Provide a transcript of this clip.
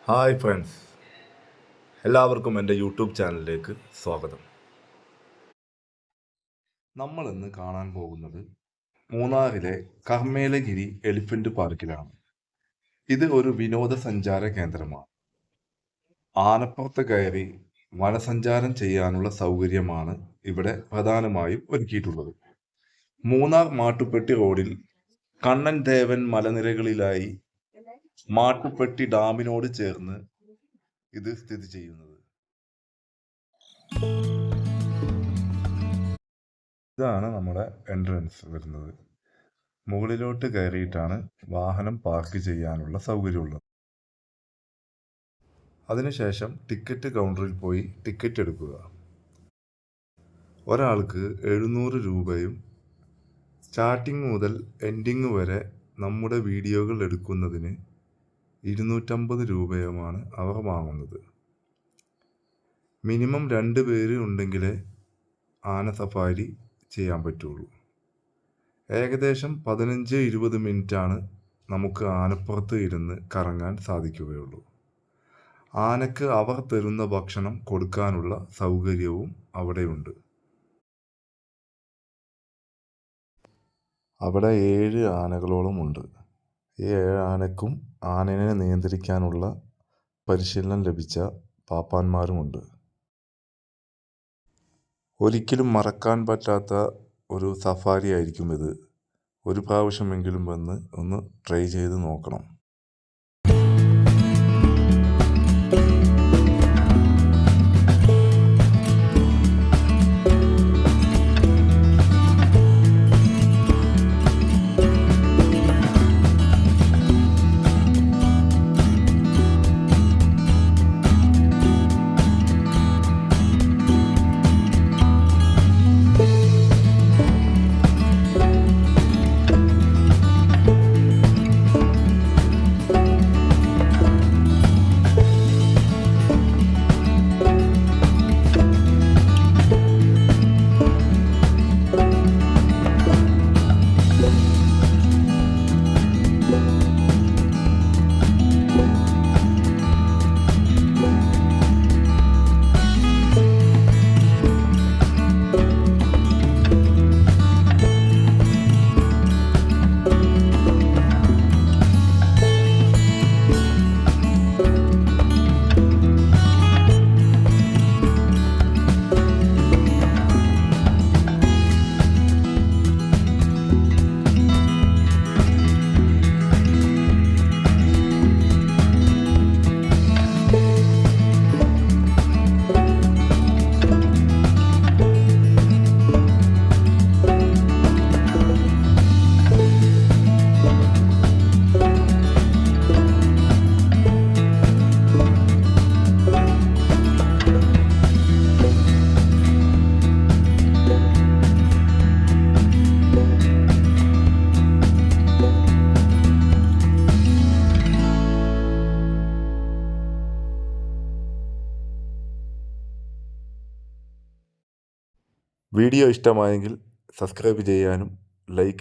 Hi friends, എല്ലാവർക്കും എൻ്റെ YouTube ചാനലിലേക്ക് സ്വാഗതം. നമ്മൾ ഇന്ന് കാണാൻ പോകുന്നത് മൂന്നാറിലെ കർമ്മേലഗിരി എലിഫന്റ് പാർക്കിലാണ്. ഇത് ഒരു വിനോദസഞ്ചാര കേന്ദ്രമാണ്. ആനപ്പുറത്ത് കയറി വനസഞ്ചാരം ചെയ്യാനുള്ള സൗകര്യമാണ് ഇവിടെ പ്രധാനമായും ഒരുക്കിയിട്ടുള്ളത്. മൂന്നാർ മാട്ടുപ്പെട്ടി റോഡിൽ കണ്ണൻ ദേവൻ മലനിരകളിലായി മാട്ടുപ്പെട്ടി ഡാമിനോട് ചേർന്ന് ഇത് സ്ഥിതി ചെയ്യുന്നത്. ഇതാണ് നമ്മുടെ എൻട്രൻസ് വരുന്നത്. മുകളിലോട്ട് കയറിയിട്ടാണ് വാഹനം പാർക്ക് ചെയ്യാനുള്ള സൗകര്യമുള്ളത്. അതിനുശേഷം ടിക്കറ്റ് കൗണ്ടറിൽ പോയി ടിക്കറ്റ് എടുക്കുക. ഒരാൾക്ക് 700 രൂപയും സ്റ്റാർട്ടിംഗ് മുതൽ എൻഡിങ് വരെ നമ്മുടെ വീഡിയോകൾ എടുക്കുന്നതിന് 250 രൂപയുമാണ് അവർ വാങ്ങുന്നത്. മിനിമം 2 പേര് ഉണ്ടെങ്കിലേ ആന സഫാരി ചെയ്യാൻ പറ്റുള്ളൂ. ഏകദേശം 15-20 മിനിറ്റാണ് നമുക്ക് ആനപ്പുറത്ത് ഇരുന്ന് കറങ്ങാൻ സാധിക്കുകയുള്ളൂ. ആനക്ക് അവർ തരുന്ന ഭക്ഷണം കൊടുക്കാനുള്ള സൗകര്യവും അവിടെയുണ്ട്. അവിടെ 7 ആനകളോളം ഉണ്ട്. ഈ 7 ആനക്കും ആനയെ നിയന്ത്രിക്കാനുള്ള പരിശീലനം ലഭിച്ച പാപ്പാന്മാരുമുണ്ട്. ഒരിക്കലും മറക്കാൻ പറ്റാത്ത ഒരു സഫാരി ആയിരിക്കും ഇത്. ഒരു പ്രാവശ്യമെങ്കിലും വന്ന് ഒന്ന് ട്രൈ ചെയ്ത് നോക്കണം. വീഡിയോ ഇഷ്ടമായെങ്കിൽ സബ്സ്ക്രൈബ് ചെയ്യാനും ലൈക്ക്